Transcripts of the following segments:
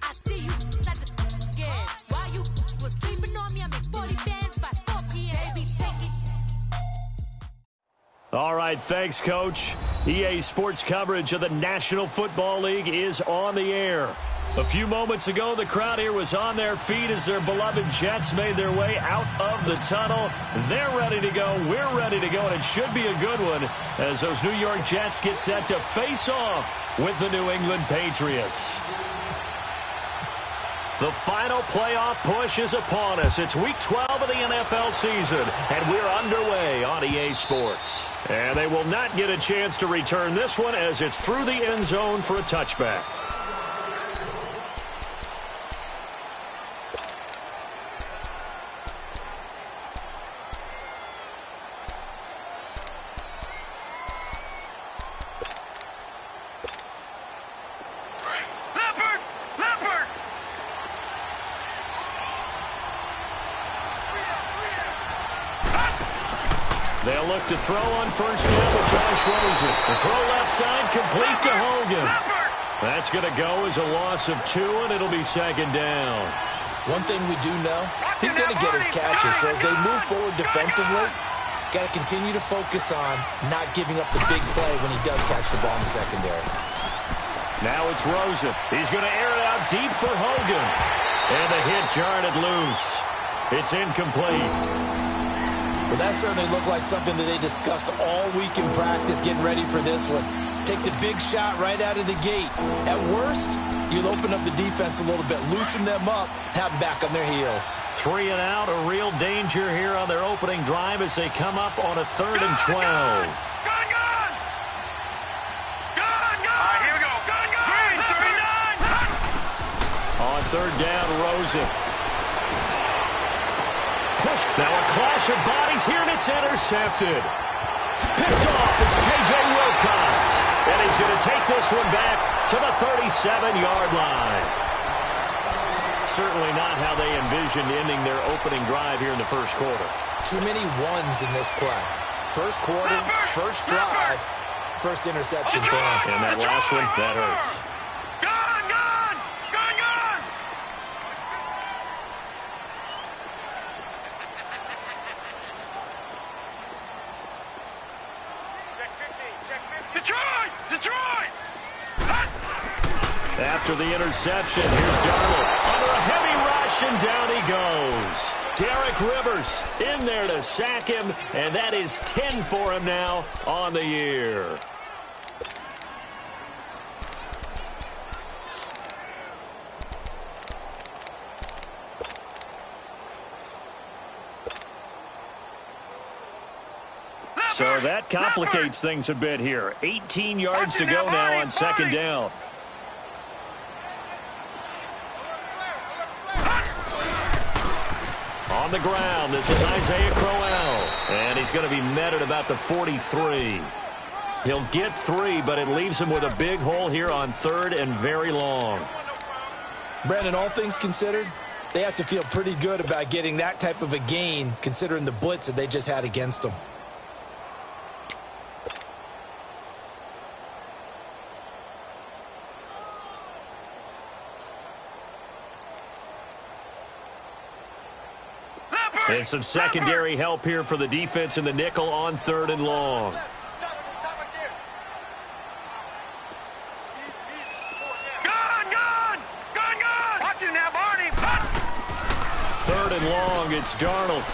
I see you at the again. While you was sleeping on me, I'm at 40 bands by 4 p.m. Baby, take it. All right, thanks, Coach. EA Sports coverage of the National Football League is on the air. A few moments ago, the crowd here was on their feet as their beloved Jets made their way out of the tunnel. They're ready to go. We're ready to go, and it should be a good one as those New York Jets get set to face off with the New England Patriots. The final playoff push is upon us. It's Week 12 of the NFL season, and we're underway on EA Sports. And they will not get a chance to return this one as it's through the end zone for a touchback. They'll look to throw on first down with Josh Rosen. The throw left side complete to Hogan. That's going to go as a loss of 2, and it'll be second down. One thing we do know, he's going to get his catches. So as they move forward defensively, got to continue to focus on not giving up the big play when he does catch the ball in the secondary. Now it's Rosen. He's going to air it out deep for Hogan. And the hit jarred it loose. It's incomplete. Well, that certainly looked like something that they discussed all week in practice getting ready for this one. Take the big shot right out of the gate. At worst, you'll open up the defense a little bit, loosen them up, have them back on their heels. 3 and out, a real danger here on their opening drive as they come up on a 3rd and 12. Gun! Here we go. Gun! On 3rd down, Rosen. Push. Now a clash of bodies here, and it's intercepted. Picked off. It's J.J. Wilcox. And he's going to take this one back to the 37-yard line. Certainly not how they envisioned ending their opening drive here in the first quarter. Too many ones in this play. First quarter, first drive, first interception thrown. And that last one, that hurts. After the interception, here's Darnold under a heavy rush, and down he goes. Derek Rivers in there to sack him, and that is 10 for him now on the year. So that complicates things a bit here. 18 yards to go now on 2nd down. On the ground, this is Isaiah Crowell. And he's going to be met at about the 43. He'll get 3, but it leaves him with a big hole here on 3rd and very long. Brandon, all things considered, they have to feel pretty good about getting that type of a gain, considering the blitz that they just had against them. And some secondary help here for the defense in the nickel on 3rd and long. Gun! Watch it now, Barney. 3rd and long, it's Darnold.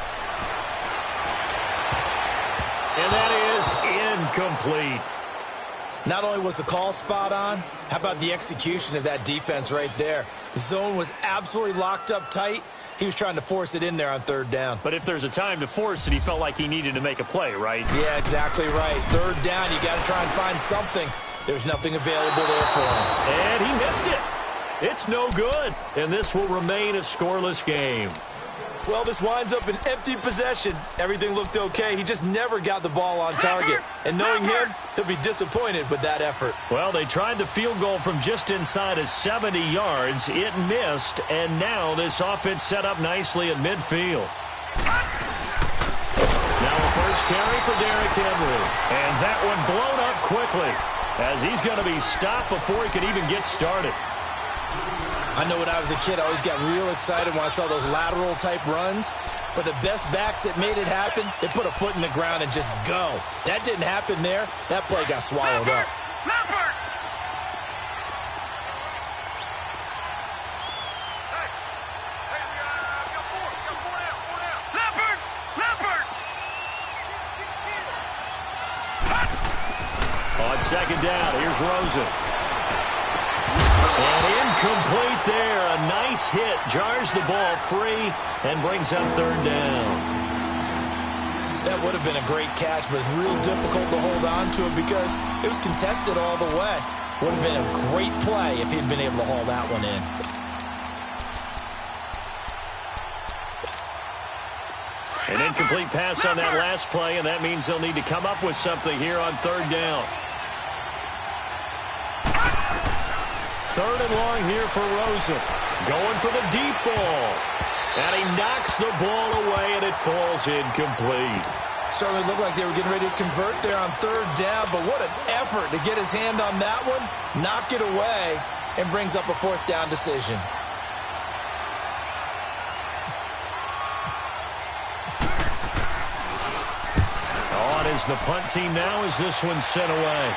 And that is incomplete. Not only was the call spot on, how about the execution of that defense right there? The zone was absolutely locked up tight. He was trying to force it in there on 3rd down. But if there's a time to force it, he felt like he needed to make a play, right? Yeah, exactly right. 3rd down, you got to try and find something. There's nothing available there for him. And he missed it. It's no good. And this will remain a scoreless game. Well, this winds up an empty possession. Everything looked okay. He just never got the ball on target. And knowing him, he'll be disappointed with that effort. Well, they tried the field goal from just inside of 70 yards. It missed, and now this offense set up nicely at midfield. Now a first carry for Derrick Henry. And that one blown up quickly as he's going to be stopped before he can even get started. I know when I was a kid, I always got real excited when I saw those lateral type runs. But the best backs that made it happen, they put a foot in the ground and just go. That didn't happen there. That play got swallowed up. Leopard! On second down, here's Rosen. And incomplete there. A nice hit. Jars the ball free and brings up third down. That would have been a great catch, but it's real difficult to hold on to it because it was contested all the way. Would have been a great play if he'd been able to haul that one in. An incomplete pass on that last play, and that means they'll need to come up with something here on third down. Third and long here for Rosen. Going for the deep ball. And he knocks the ball away, and it falls incomplete. Certainly looked like they were getting ready to convert there on third down, but what an effort to get his hand on that one, knock it away, and brings up a fourth down decision. On is the punt team now as this one's sent away.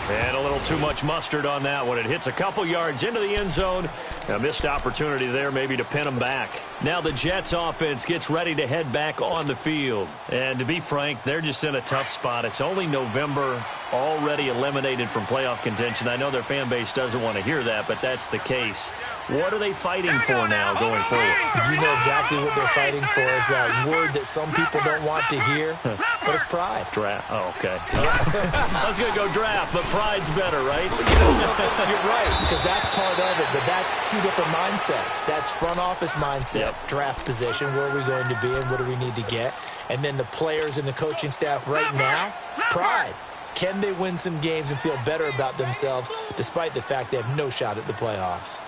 And a little too much mustard on that one. It hits a couple yards into the end zone. A missed opportunity there maybe to pin them back. Now the Jets offense gets ready to head back on the field. And to be frank, they're just in a tough spot. It's only November, already eliminated from playoff contention. I know their fan base doesn't want to hear that, but that's the case. What are they fighting for now going forward? You know exactly what they're fighting for is that word that some people don't want to hear, but it's pride. Draft. Oh, okay. I was going to go draft, but pride's better, right? You're right, because that's part of it, but that's two different mindsets. That's front office mindset, draft position, where are we going to be and what do we need to get? And then the players and the coaching staff right now, pride. Can they win some games and feel better about themselves despite the fact they have no shot at the playoffs?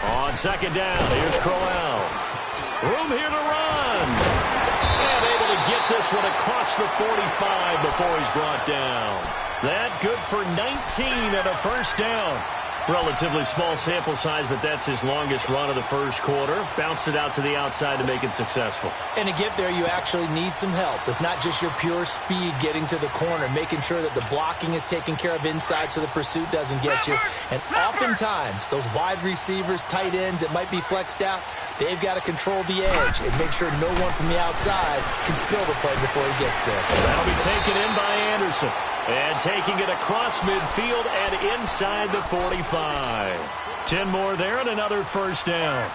On second down, here's Crowell. Room here to run. And able to get this one across the 45 before he's brought down. That good for 19 and a first down. Relatively small sample size, but that's his longest run of the first quarter. Bounced it out to the outside to make it successful. And to get there, you actually need some help. It's not just your pure speed getting to the corner, making sure that the blocking is taken care of inside so the pursuit doesn't get you. And oftentimes, those wide receivers, tight ends that might be flexed out, they've got to control the edge and make sure no one from the outside can spill the play before he gets there. That'll be taken in by Anderson. And taking it across midfield and inside the 45. 10 more there and another first down.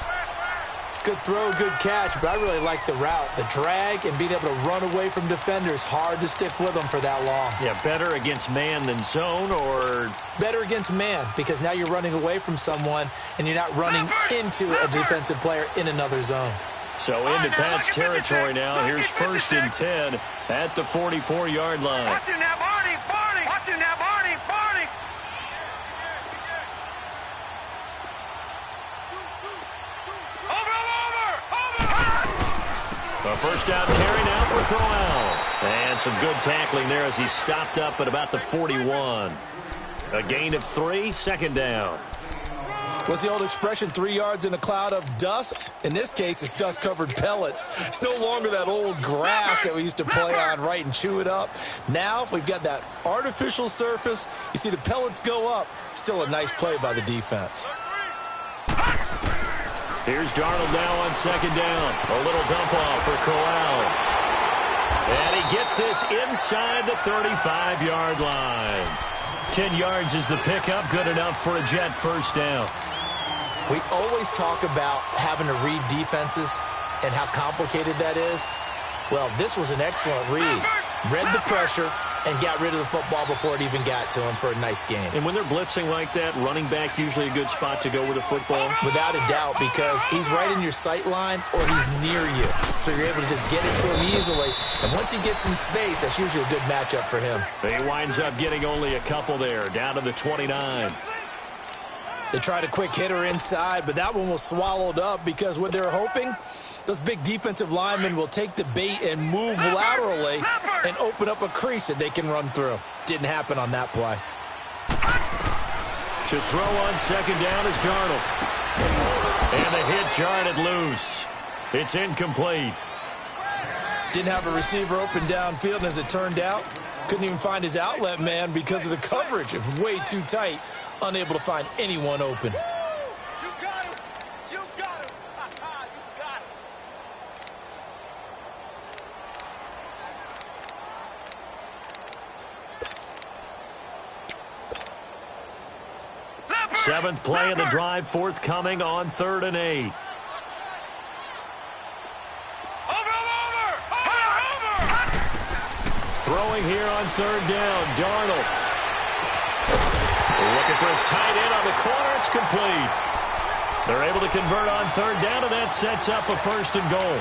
Good throw, good catch, but I really like the route. The drag and being able to run away from defenders. Hard to stick with them for that long. Yeah, better against man than zone, or? Better against man, because now you're running away from someone and you're not running into a defensive player in another zone. So into Pat's territory now. Here's first and 10 at the 44-yard line. Watch him now, Barney! Barney! Watch him now, Barney! Barney! A first down carry now for Crowell. And some good tackling there as he stopped up at about the 41. A gain of 3, second down. What's the old expression, 3 yards in a cloud of dust? In this case, it's dust-covered pellets. It's no longer that old grass that we used to play on, right, and chew it up. Now we've got that artificial surface. You see the pellets go up. Still a nice play by the defense. Here's Darnold now on second down. A little dump off for Crowell. And he gets this inside the 35-yard line. 10 yards is the pickup. Good enough for a Jet first down. We always talk about having to read defenses and how complicated that is. Well, this was an excellent read. Read the pressure and got rid of the football before it even got to him for a nice game. And when they're blitzing like that, running back usually a good spot to go with the football? Without a doubt, because he's right in your sight line or he's near you. So you're able to just get it to him easily. And once he gets in space, that's usually a good matchup for him. He winds up getting only a couple there, down to the 29. They tried a quick hitter inside, but that one was swallowed up because what they were hoping Those big defensive linemen will take the bait and move laterally and open up a crease that they can run through. Didn't happen on that play. To throw on second down is Darnold. And the hit jarred it loose. It's incomplete. Didn't have a receiver open downfield, and as it turned out, couldn't even find his outlet man because of the coverage. It was way too tight, unable to find anyone open. You got him. You got him. You got him. Seventh play of the drive forthcoming on 3rd and 8. Throwing here on 3rd down, Darnold. Looking for his tight end on the corner. It's complete. They're able to convert on 3rd down, and that sets up a 1st and goal.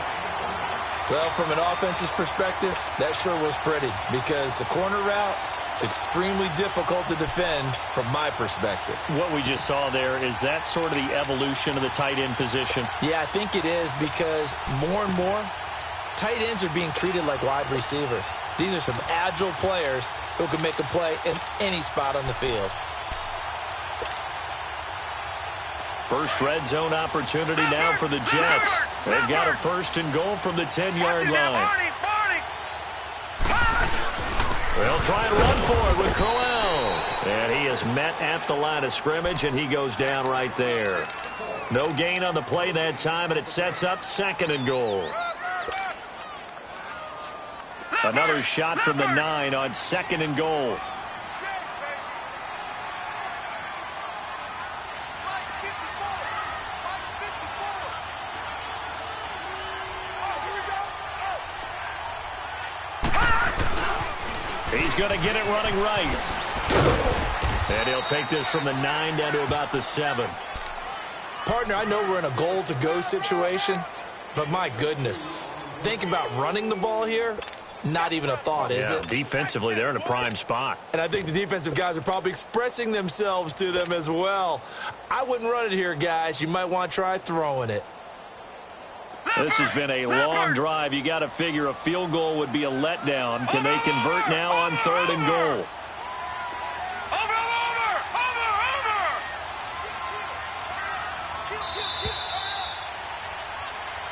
Well, from an offense's perspective, that sure was pretty because the corner route is extremely difficult to defend from my perspective. What we just saw there, is that sort of the evolution of the tight end position? Yeah, I think it is because more and more, tight ends are being treated like wide receivers. These are some agile players who can make a play in any spot on the field. First red zone opportunity now for the Jets. They've got a 1st and goal from the 10-yard line. They'll try and run for it with Crowell. And he is met at the line of scrimmage, and he goes down right there. No gain on the play that time, and it sets up 2nd and goal. Another shot from the 9 on 2nd and goal. He's going to get it running right. And he'll take this from the 9 down to about the 7. Partner, I know we're in a goal-to-go situation, but my goodness, think about running the ball here. Not even a thought, is it? Defensively, they're in a prime spot. And I think the defensive guys are probably expressing themselves to them as well. I wouldn't run it here, guys. You might want to try throwing it. This has been a long drive. You got to figure a field goal would be a letdown. Can they convert now on 3rd and goal?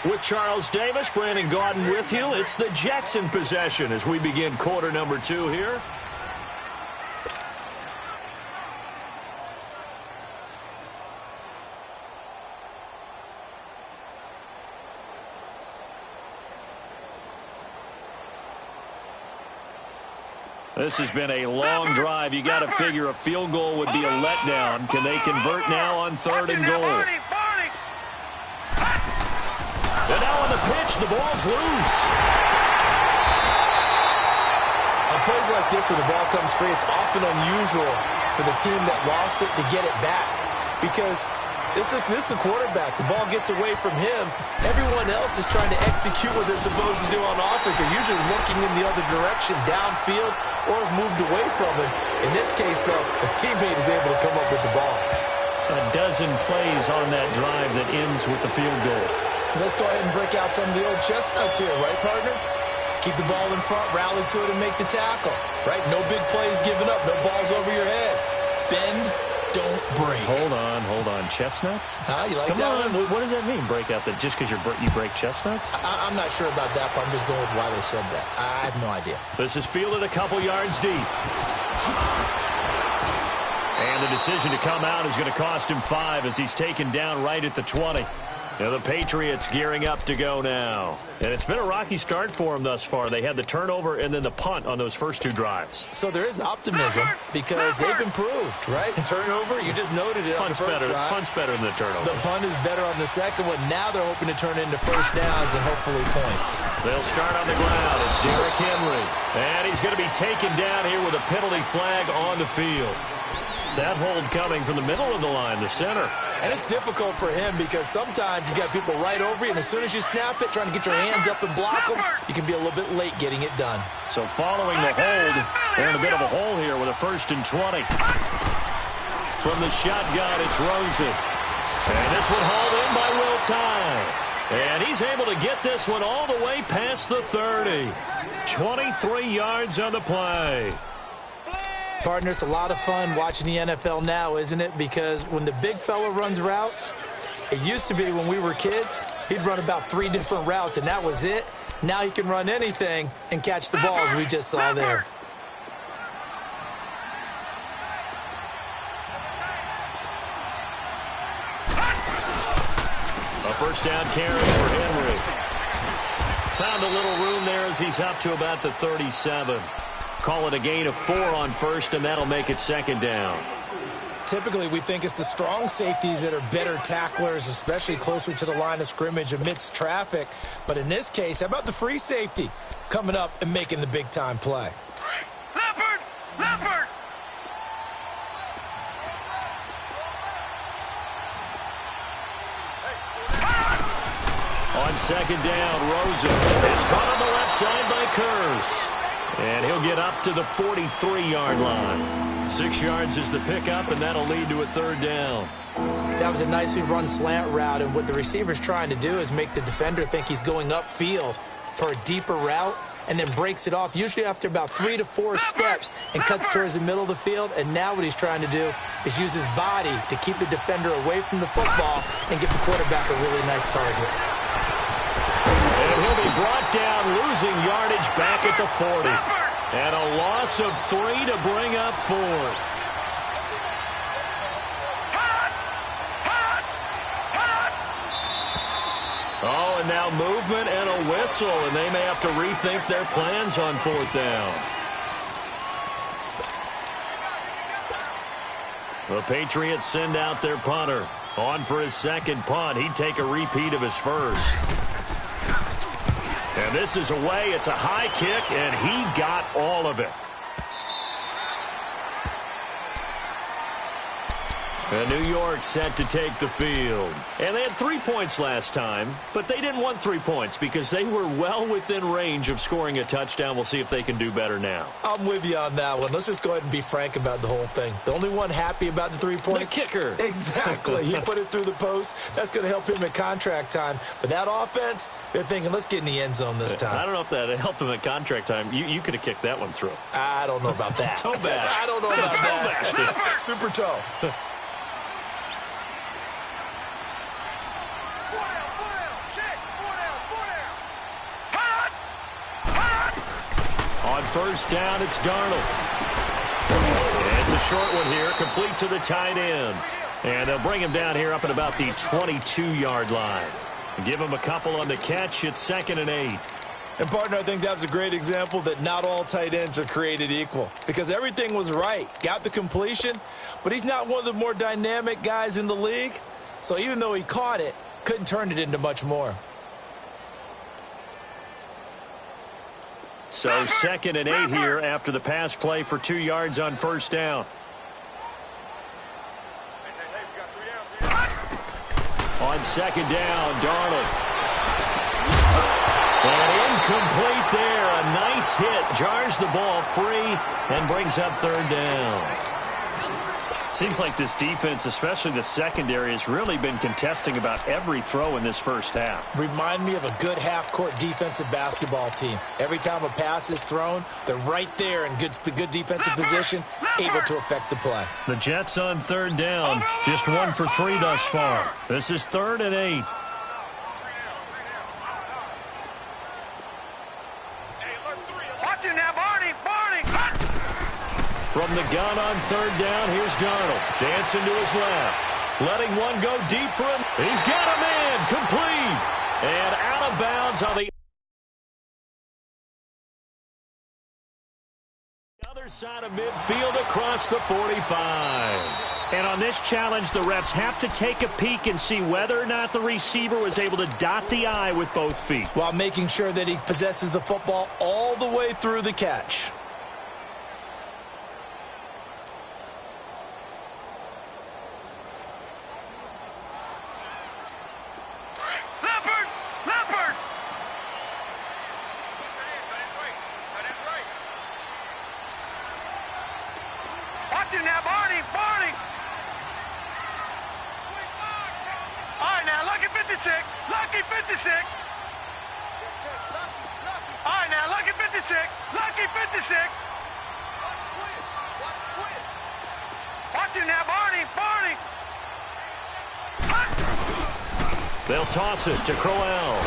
With Charles Davis, Brandon Gaudin with you. It's the Jets in possession as we begin quarter number 2 here. This has been a long drive. You got to figure a field goal would be a letdown. Can they convert now on 3rd and goal? And now on the pitch, the ball's loose. On plays like this where the ball comes free, it's often unusual for the team that lost it to get it back. Because this is the quarterback. The ball gets away from him. Everyone else is trying to execute what they're supposed to do on offense. They're usually looking in the other direction, downfield, or have moved away from him. In this case, though, a teammate is able to come up with the ball. A dozen plays on that drive that ends with the field goal. Let's go ahead and break out some of the old chestnuts here, right, partner? Keep the ball in front, rally to it, and make the tackle, right? No big plays given up, no balls over your head. Bend, don't break. Hold on. Chestnuts? Huh? You like Come that on. one? What does that mean, break out? That just because you break chestnuts? I'm not sure about that, but I'm just going with why they said that. I have no idea. This is fielded a couple yards deep. And the decision to come out is going to cost him 5 as he's taken down right at the 20. Now the Patriots gearing up to go now. And it's been a rocky start for them thus far. They had the turnover and then the punt on those first 2 drives. So there is optimism because they've improved, right? Turnover, you just noted it on the first drive. Punt's better than the turnover. The punt is better on the second one. Now they're hoping to turn into first downs and hopefully points. They'll start on the ground. It's Derrick Henry. And he's going to be taken down here with a penalty flag on the field. That hold coming from the middle of the line, the center. And it's difficult for him because sometimes you've got people right over you, and as soon as you snap it, trying to get your hands up and block them, you can be a little bit late getting it done. So following the hold, they're in a bit of a hole here with a 1st and 20. From the shotgun, it's Rosen. And this one hauled in by Will Tye. And he's able to get this one all the way past the 30. 23 yards on the play. Partner, it's a lot of fun watching the NFL now, isn't it? Because when the big fella runs routes, it used to be when we were kids, he'd run about 3 different routes, and that was it. Now he can run anything and catch the balls we just saw there. A first down carry for Henry. Found a little room there as he's up to about the 37. Call it a gain of 4 on first, and that'll make it second down. Typically, we think it's the strong safeties that are better tacklers, especially closer to the line of scrimmage amidst traffic. But in this case, how about the free safety coming up and making the big-time play? Leopard! Leopard! On second down, Rosen. It's caught on the left side by Kurz. And he'll get up to the 43-yard line. 6 yards is the pickup, and that'll lead to a third down. That was a nicely run slant route, and what the receiver's trying to do is make the defender think he's going upfield for a deeper route, and then breaks it off, usually after about 3 to 4 steps, and cuts towards the middle of the field. And now what he's trying to do is use his body to keep the defender away from the football and get the quarterback a really nice target. And he'll be brought down, losing yardage back at the 40. And a loss of 3 to bring up 4th. Oh, and now movement and a whistle, and they may have to rethink their plans on 4th down. The Patriots send out their punter. On for his second punt. He'd take a repeat of his first. And this is away. It's a high kick, and he got all of it. And New York set to take the field. And they had 3 points last time, but they didn't want 3 points because they were well within range of scoring a touchdown. We'll see if they can do better now. I'm with you on that one. Let's just go ahead and be frank about the whole thing. The only one happy about the 3-point? The kicker. Exactly. He put it through the post. That's going to help him at contract time. But that offense, they're thinking, let's get in the end zone this time. I don't know if that helped him at contract time. You could have kicked that one through. I don't know about that. Toe bash. I don't know about that. Super toe. On first down, it's Darnold. It's a short one here, complete to the tight end. And they'll bring him down here up at about the 22-yard line. Give him a couple on the catch. It's 2nd and 8. And, partner, I think that was a great example that not all tight ends are created equal. Because everything was right. Got the completion, but he's not one of the more dynamic guys in the league. So even though he caught it, couldn't turn it into much more. So 2nd and 8 here after the pass play for 2 yards on first down. On second down, Darnold. And incomplete there. A nice hit. Jars the ball free and brings up third down. Seems like this defense, especially the secondary, has really been contesting about every throw in this first half. Remind me of a good half-court defensive basketball team. Every time a pass is thrown, they're right there in good defensive position, able to affect the play. The Jets on third down, just 1 for 3 thus far. This is 3rd and 8. Watch it now, Barney! From the gun on third down, here's Darnold. Dancing to his left. Letting one go deep for him. He's got a man. Complete. And out of bounds on the other side of midfield across the 45. And on this challenge, the refs have to take a peek and see whether or not the receiver was able to dot the I with both feet, while making sure that he possesses the football all the way through the catch. Watch it now, Barney! All right, now, lucky 56. Lucky 56. All right, now, lucky 56. Lucky 56. Watch it now, Barney. Barney. They'll toss it to Crowell.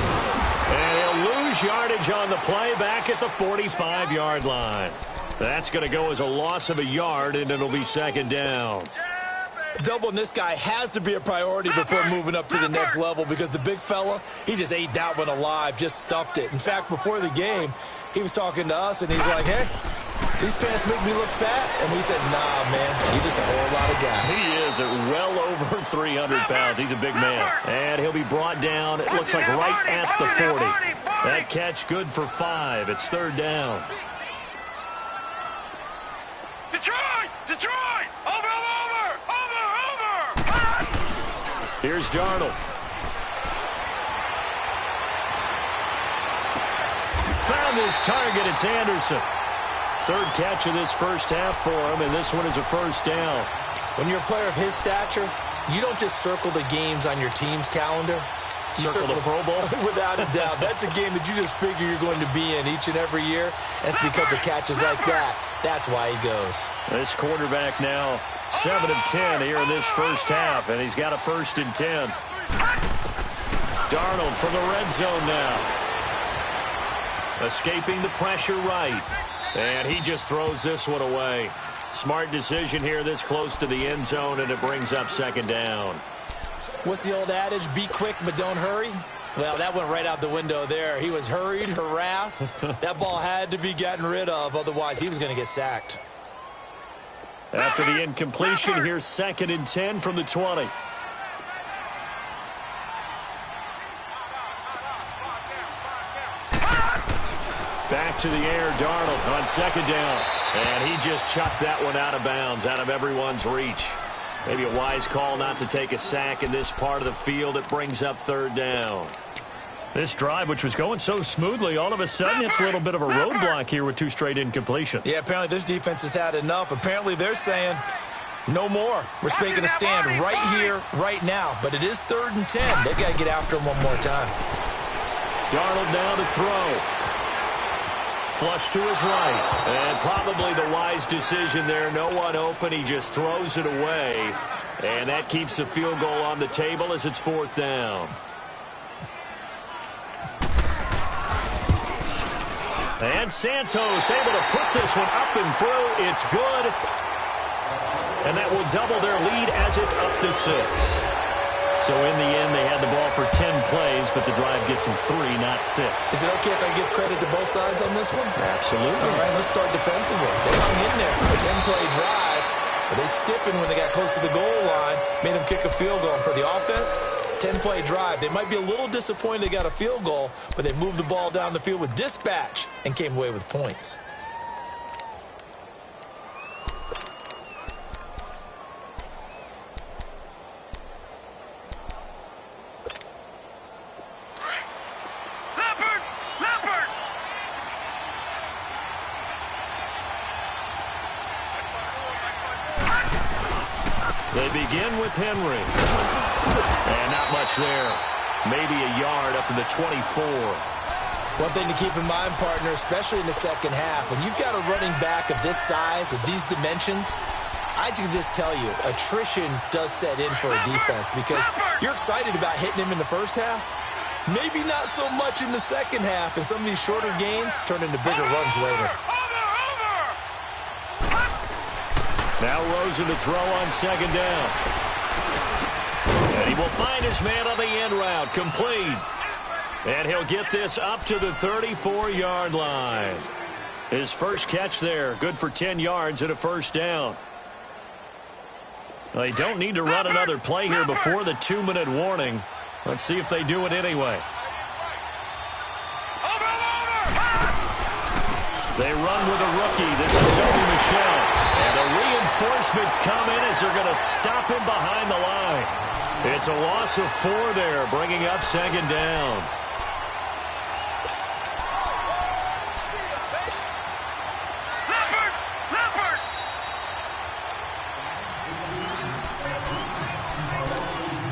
And he'll lose yardage on the play back at the 45-yard line. That's going to go as a loss of a yard, and it'll be second down. Doubling this guy has to be a priority before moving up to the next level because the big fella, he just ate that one alive, just stuffed it. In fact, before the game, he was talking to us, and he's like, hey, these pants make me look fat. And we said, nah, man, you're just a whole lot of guy. He is at well over 300 pounds. He's a big man. And he'll be brought down, it looks like right at the 40. That catch good for 5. It's third down. Detroit! Detroit! Over! Here's Darnold. Found his target. It's Anderson. Third catch of this first half for him, and this one is a first down. When you're a player of his stature, you don't just circle the games on your team's calendar. You circle the Pro Bowl? Without a doubt. That's a game that you just figure you're going to be in each and every year. And it's because of catches like that. That's why he goes. This quarterback now 7 of 10 here in this first half, and he's got a 1st and 10. Darnold from the red zone now. Escaping the pressure right. And he just throws this one away. Smart decision here this close to the end zone, and it brings up second down. What's the old adage? Be quick, but don't hurry. Well, that went right out the window there. He was hurried, harassed. That ball had to be gotten rid of. Otherwise, he was going to get sacked. After the incompletion, here's 2nd and 10 from the 20. Back to the air, Darnold on 2nd down. And he just chucked that one out of bounds, out of everyone's reach. Maybe a wise call not to take a sack in this part of the field. It brings up 3rd down. This drive, which was going so smoothly, all of a sudden it's a little bit of a roadblock here with 2 straight incompletions. Yeah, apparently this defense has had enough. Apparently they're saying no more. We're making a stand right here, right now. But it is 3rd and 10. They've got to get after him one more time. Darnold now to throw. Flush to his right. And probably the wise decision there. No one open. He just throws it away. And that keeps the field goal on the table as it's 4th down. And Santos able to put this one up and through. It's good. And that will double their lead as it's up to 6. So in the end, they had the ball for 10 plays, but the drive gets them 3, not 6. Is it okay if I give credit to both sides on this one? Absolutely. All right, let's start defensively. They hung in there for a 10-play drive, but they stiffened when they got close to the goal line, made them kick a field goal. And for the offense, 10-play drive. They might be a little disappointed they got a field goal, but they moved the ball down the field with dispatch and came away with points. They begin with Henry. And not much there. Maybe a yard up to the 24. One thing to keep in mind, partner, especially in the second half, when you've got a running back of this size, of these dimensions, I can just tell you, attrition does set in for a defense because you're excited about hitting him in the first half. Maybe not so much in the second half, and some of these shorter gains turn into bigger runs later. Now Rosen to throw on 2nd down. And he will find his man on the end route. Complete. And he'll get this up to the 34-yard line. His first catch there. Good for 10 yards and a 1st down. They don't need to run another play here before the 2-minute warning. Let's see if they do it anyway. They run with a rookie. This is Sony Michel. And the reinforcements come in as they're going to stop him behind the line. It's a loss of 4 there, bringing up 2nd down.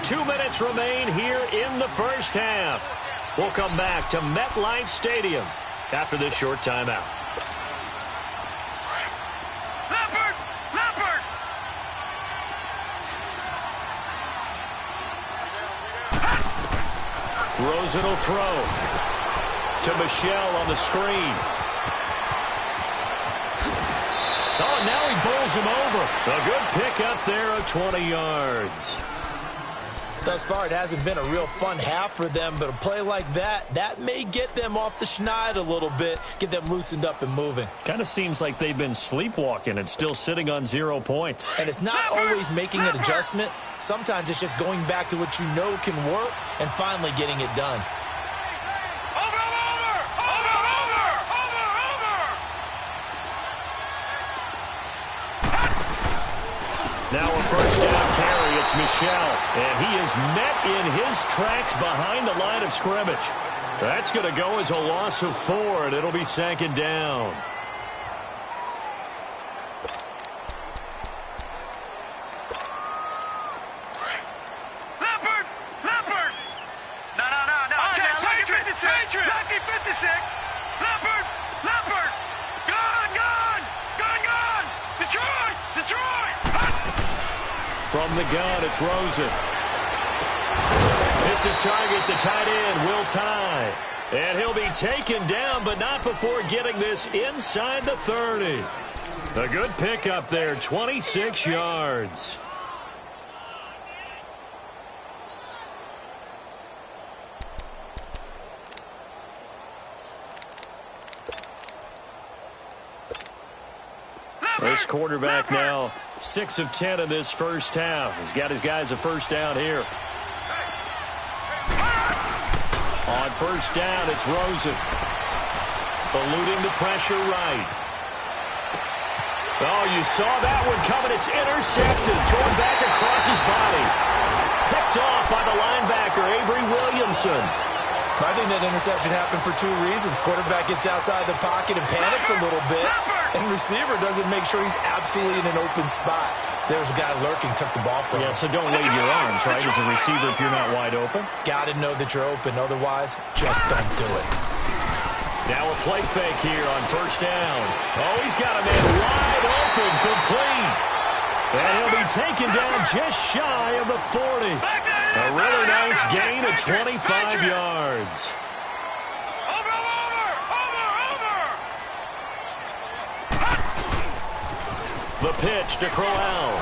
2 minutes remain here in the first half. We'll come back to MetLife Stadium after this short timeout. Rosen will throw to Michelle on the screen. Oh, now he bowls him over. A good pick up there of 20 yards. Thus far, it hasn't been a real fun half for them, but a play like that may get them off the schneid a little bit, get them loosened up and moving. Kind of seems like they've been sleepwalking and still sitting on 0 points. And it's not always making an adjustment. Sometimes it's just going back to what you know can work and finally getting it done. Now a first down carry. It's Michelle. And he is met in his tracks behind the line of scrimmage. That's going to go as a loss of 4, and it'll be 2nd down. From the gun, it's Rosen. Hits his target, the tight end, Will Tye. And he'll be taken down, but not before getting this inside the 30. A good pickup there, 26 yards. This quarterback now 6 of 10 in this first half. He's got his guys a first down here. On first down, it's Rosen. Eluding the pressure right. Oh, you saw that one coming. It's intercepted. Thrown back across his body. Picked off by the linebacker, Avery Williamson. I think that interception happened for 2 reasons. Quarterback gets outside the pocket and panics a little bit. And receiver doesn't make sure he's absolutely in an open spot. So there's a guy lurking, took the ball from him. Yeah, so don't wave your arms, right, as a receiver if you're not wide open. Got to know that you're open. Otherwise, just don't do it. Now a play fake here on first down. Oh, he's got a man wide open, complete. And he'll be taken down just shy of the 40. A really nice gain of 25 yards. The pitch to Crowell.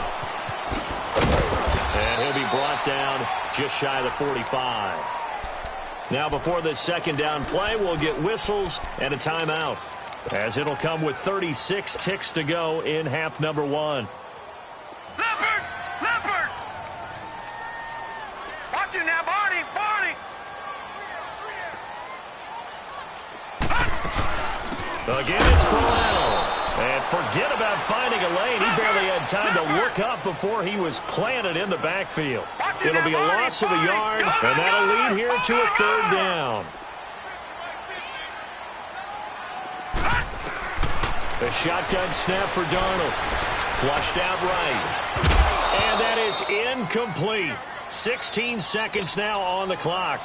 And he'll be brought down just shy of the 45. Now before this 2nd down play, we'll get whistles and a timeout, as it'll come with 36 ticks to go in half number 1. Leopard! Watch it now, Barney! Again, it's Crowell. And forget about finding a lane. He barely had time to look up before he was planted in the backfield. It'll be a loss of a yard, and that'll lead here to a 3rd down. A shotgun snap for Darnold. Flushed out right. And that is incomplete. 16 seconds now on the clock.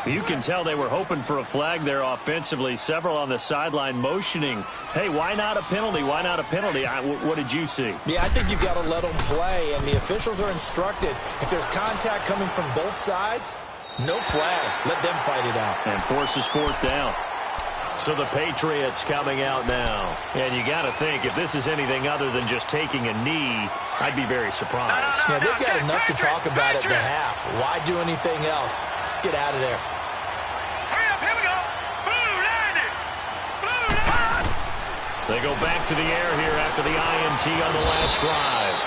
You can tell they were hoping for a flag there offensively. Several on the sideline motioning, hey, why not a penalty? Why not a penalty? What did you see? Yeah, I think you've got to let them play, and the officials are instructed. If there's contact coming from both sides, no flag. Let them fight it out. And forces 4th down. So the Patriots coming out now. And you got to think, if this is anything other than just taking a knee, I'd be very surprised. Yeah, they've got enough to talk about at the half. Why do anything else? Just get out of there. Hurry up, here we go. They go back to the air here after the INT on the last drive.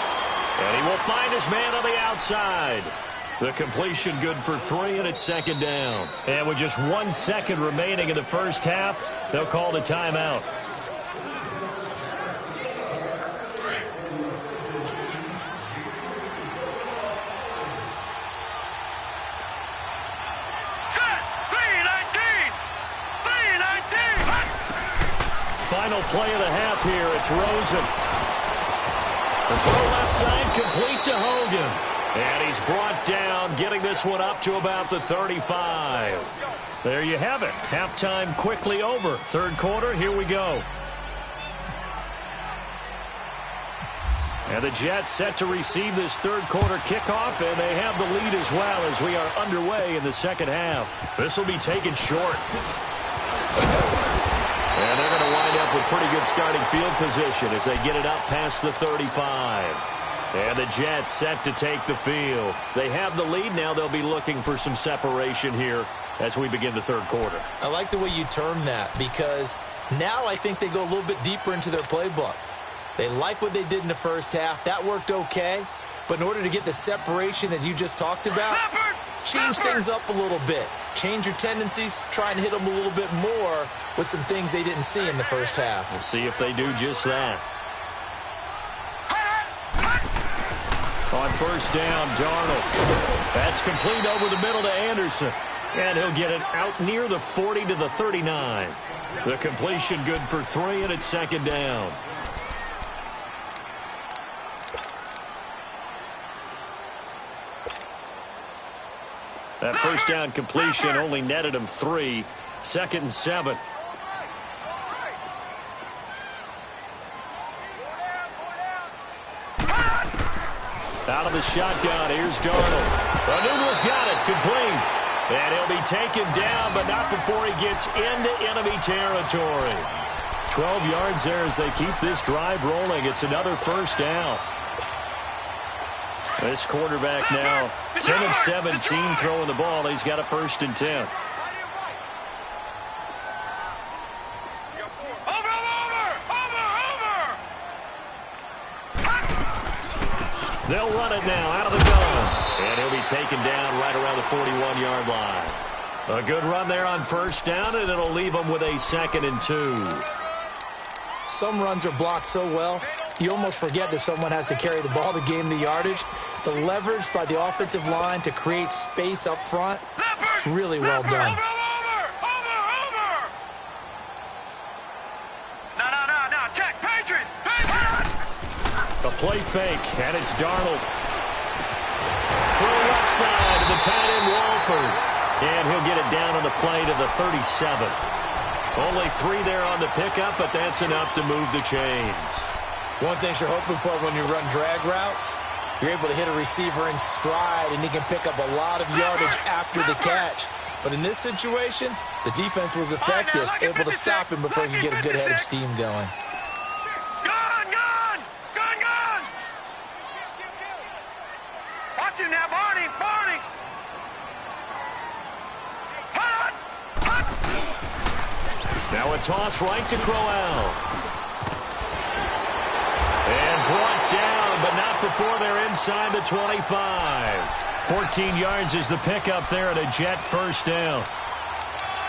And he will find his man on the outside. The completion good for 3, and it's 2nd down. And with just 1 second remaining in the first half, they'll call the timeout. Final play of the half here. It's Rosen. The throw left side complete to Hogan. And he's brought down, getting this one up to about the 35. There you have it. Halftime quickly over. Third quarter, here we go. And the Jets set to receive this third quarter kickoff, and they have the lead as well as we are underway in the second half. This will be taken short. And they're going to wind up with pretty good starting field position as they get it up past the 35. And the Jets set to take the field. They have the lead now. They'll be looking for some separation here as we begin the third quarter. I like the way you term that, because now I think they go a little bit deeper into their playbook. They like what they did in the first half. That worked okay. But in order to get the separation that you just talked about, change things up a little bit. Change your tendencies. Try and hit them a little bit more with some things they didn't see in the first half. We'll see if they do just that. On first down, Darnold. That's complete over the middle to Anderson. And he'll get it out near the 40 to the 39. The completion good for 3, and it's second down. That first down completion only netted him 3. 2nd and 7. Out of the shotgun, here's Darnold. Anunwa's got it, complete. And he'll be taken down, but not before he gets into enemy territory. 12 yards there as they keep this drive rolling. It's another first down. This quarterback now 10 of 17 throwing the ball. He's got a 1st and 10. They'll run it now out of the gun. And he'll be taken down right around the 41-yard line. A good run there on first down, and it'll leave them with a 2nd and 2. Some runs are blocked so well, you almost forget that someone has to carry the ball to gain the yardage. The leverage by the offensive line to create space up front, really well done. A play fake, and it's Darnold. Throw left side to the tight end, Walford. And he'll get it down on the play to the 37. Only 3 there on the pickup, but that's enough to move the chains. One thing you're hoping for when you run drag routes, you're able to hit a receiver in stride, and he can pick up a lot of yardage after the catch. But in this situation, the defense was effective, able to stop him before he could get a good head of steam going. Watch him now, Barney. Now a toss right to Crowell. And brought down, but not before they're inside the 25. 14 yards is the pickup there at a Jet first down.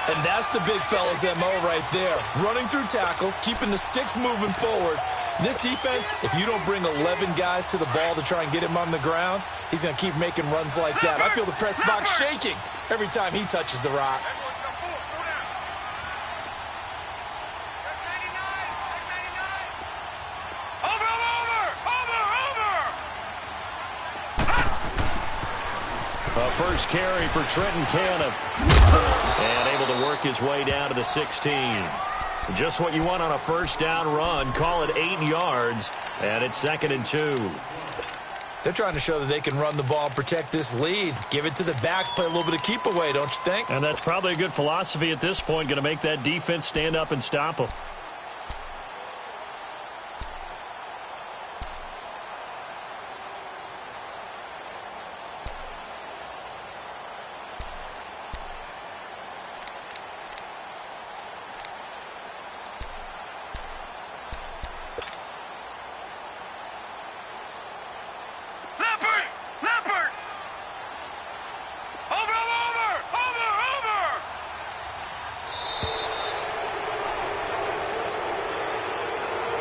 And that's the big fella's MO right there. Running through tackles, keeping the sticks moving forward. This defense, if you don't bring 11 guys to the ball to try and get him on the ground, he's going to keep making runs like that. I feel the press box shaking every time he touches the rock. First carry for Trenton Cannon. And able to work his way down to the 16. Just what you want on a first down run. Call it 8 yards. And it's 2nd and 2. They're trying to show that they can run the ball and protect this lead. Give it to the backs, play a little bit of keep away, don't you think? And that's probably a good philosophy at this point. Going to make that defense stand up and stop them.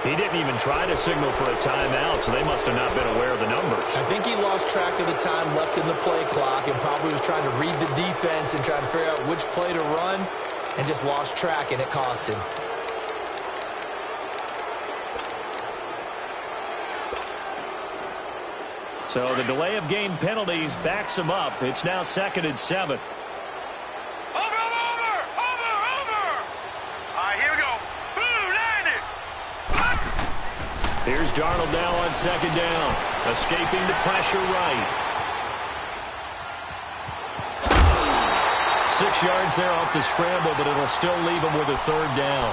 He didn't even try to signal for a timeout, so they must have not been aware of the numbers. I think he lost track of the time left in the play clock and probably was trying to read the defense and trying to figure out which play to run and just lost track, and it cost him. So the delay of game penalty backs them up. It's now 2nd and 7. Over! All right, here we go. Landed. Here's Darnold now on 2nd down. Escaping the pressure right. 6 yards there off the scramble, but it'll still leave him with a 3rd down.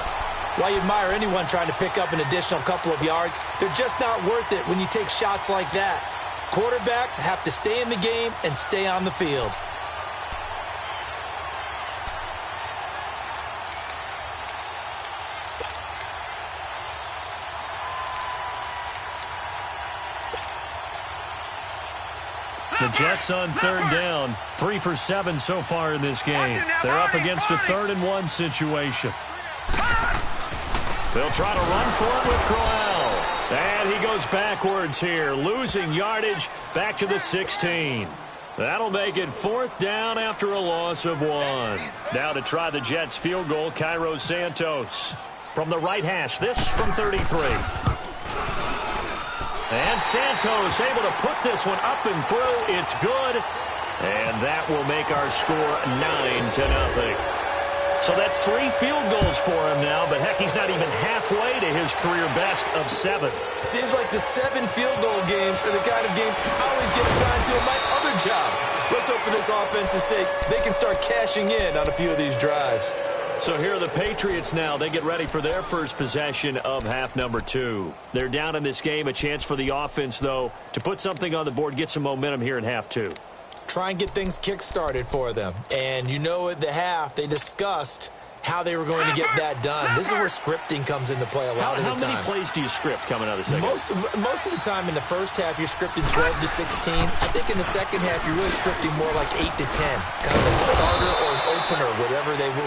While you admire anyone trying to pick up an additional couple of yards, they're just not worth it when you take shots like that. Quarterbacks have to stay in the game and stay on the field. The Jets on 3rd down. 3 for 7 so far in this game. They're up against a 3rd and 1 situation. They'll try to run for it with Crowell. And he goes backwards here, losing yardage back to the 16. That'll make it 4th down after a loss of 1. Now to try the Jets field goal, Cairo Santos. From the right hash, this from 33. And Santos able to put this one up and through. It's good. And that will make our score 9-0. So that's 3 field goals for him now, but heck, he's not even halfway to his career best of 7. Seems like the 7 field goal games are the kind of games I always get assigned to in my other job. Let's hope for this offense's sake they can start cashing in on a few of these drives. So here are the Patriots now. They get ready for their first possession of half number 2. They're down in this game. A chance for the offense, though, to put something on the board, get some momentum here in half 2. Try and get things kick-started for them. And you know at the half, they discussed how they were going to get that done. This is where scripting comes into play a lot of the time. How many plays do you script coming out of the second? Most of the time in the first half, you're scripting 12 to 16. I think in the second half, you're really scripting more like 8 to 10. Kind of a starter or an opener,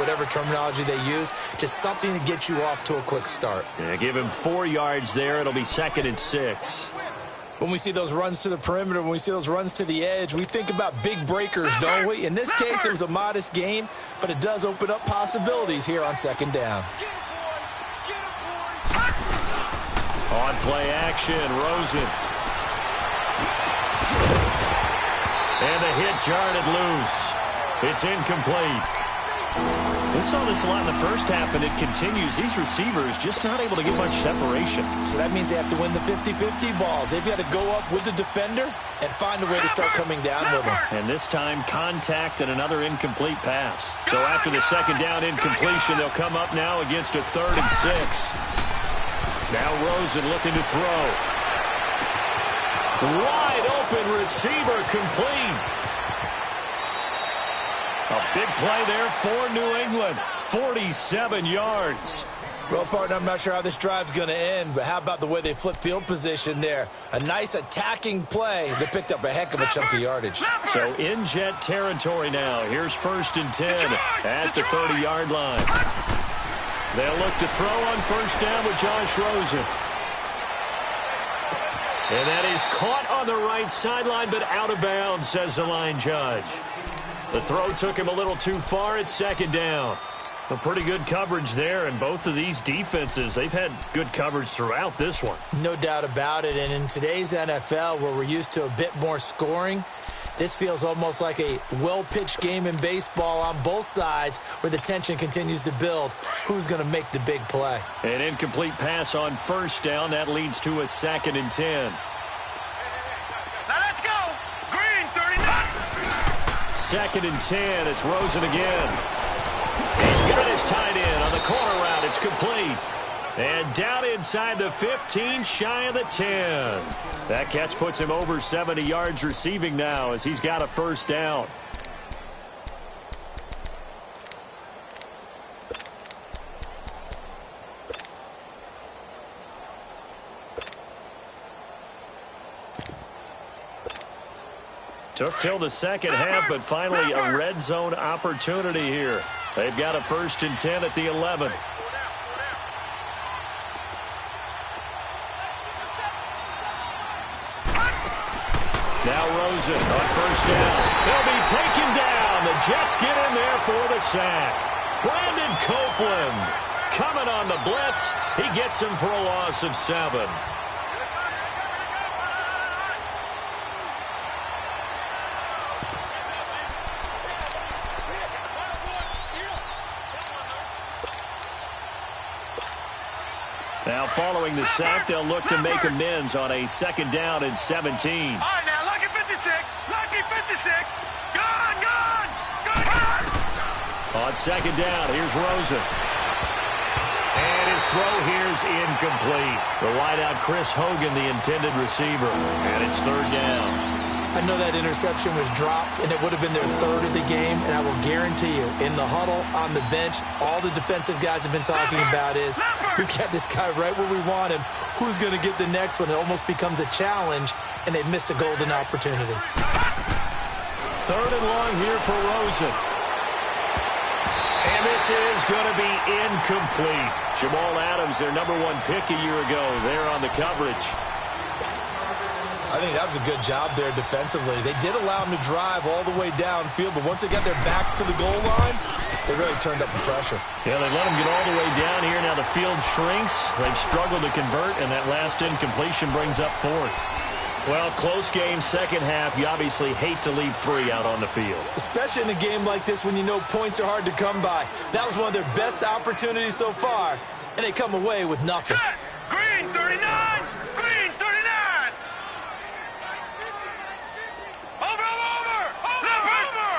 whatever terminology they use. Just something to get you off to a quick start. Yeah, give him 4 yards there. It'll be 2nd and 6. When we see those runs to the perimeter, when we see those runs to the edge, we think about big breakers, don't we? In this case, it was a modest gain, but it does open up possibilities here on 2nd down. On play action, Rosen. And the hit jarred it loose. It's incomplete. We saw this a lot in the first half, and it continues. These receivers just not able to get much separation. So that means they have to win the 50-50 balls. They've got to go up with the defender and find a way to start coming down with them. And this time, contact and another incomplete pass. So after the 2nd down incompletion, they'll come up now against a 3rd and 6. Now Rosen looking to throw. Wide open receiver complete. A big play there for New England. 47 yards. Well, partner, I'm not sure how this drive's going to end, but how about the way they flip field position there? A nice attacking play that picked up a heck of a chunk of yardage. So in Jet territory now. Here's 1st and 10 at the 30-yard line. They'll look to throw on 1st down with Josh Rosen. And that is caught on the right sideline, but out of bounds, says the line judge. The throw took him a little too far. It's 2nd down. A pretty good coverage there, and both of these defenses, they've had good coverage throughout this one. No doubt about it, and in today's NFL, where we're used to a bit more scoring, this feels almost like a well-pitched game in baseball on both sides where the tension continues to build. Who's going to make the big play? An incomplete pass on 1st down. That leads to a 2nd and 10. Now let's go. Green, 39. 2nd and 10. It's Rosen again. He's got his tight end on the corner route. It's complete. And down inside the 15, shy of the 10. That catch puts him over 70 yards receiving now as he's got a 1st down. Took till the second half, but finally a red zone opportunity here. They've got a 1st and 10 at the 11. Now Rosen on 1st down. They'll be taken down. The Jets get in there for the sack. Brandon Copeland coming on the blitz. He gets him for a loss of 7. Now following the sack, they'll look to make amends on a 2nd down and 17. All right, now, lucky 56. Lucky 56. Gone, gone, gone, gone. On 2nd down, here's Rosen. And his throw here's incomplete. The wideout Chris Hogan, the intended receiver. And it's 3rd down. I know that interception was dropped, and it would have been their 3rd of the game, and I will guarantee you, in the huddle, on the bench, all the defensive guys have been talking about is, we've got this guy right where we want him. Who's going to get the next one? It almost becomes a challenge, and they've missed a golden opportunity. 3rd and long here for Rosen. And this is going to be incomplete. Jamal Adams, their #1 pick a year ago, there on the coverage. I think that was a good job there defensively. They did allow them to drive all the way downfield, but once they got their backs to the goal line, they really turned up the pressure. Yeah, they let them get all the way down here. Now the field shrinks. They've struggled to convert, and that last incompletion brings up 4th. Well, close game, 2nd half. You obviously hate to leave 3 out on the field. Especially in a game like this when you know points are hard to come by. That was one of their best opportunities so far, and they come away with nothing. Set. Green 39. Green 39. Over.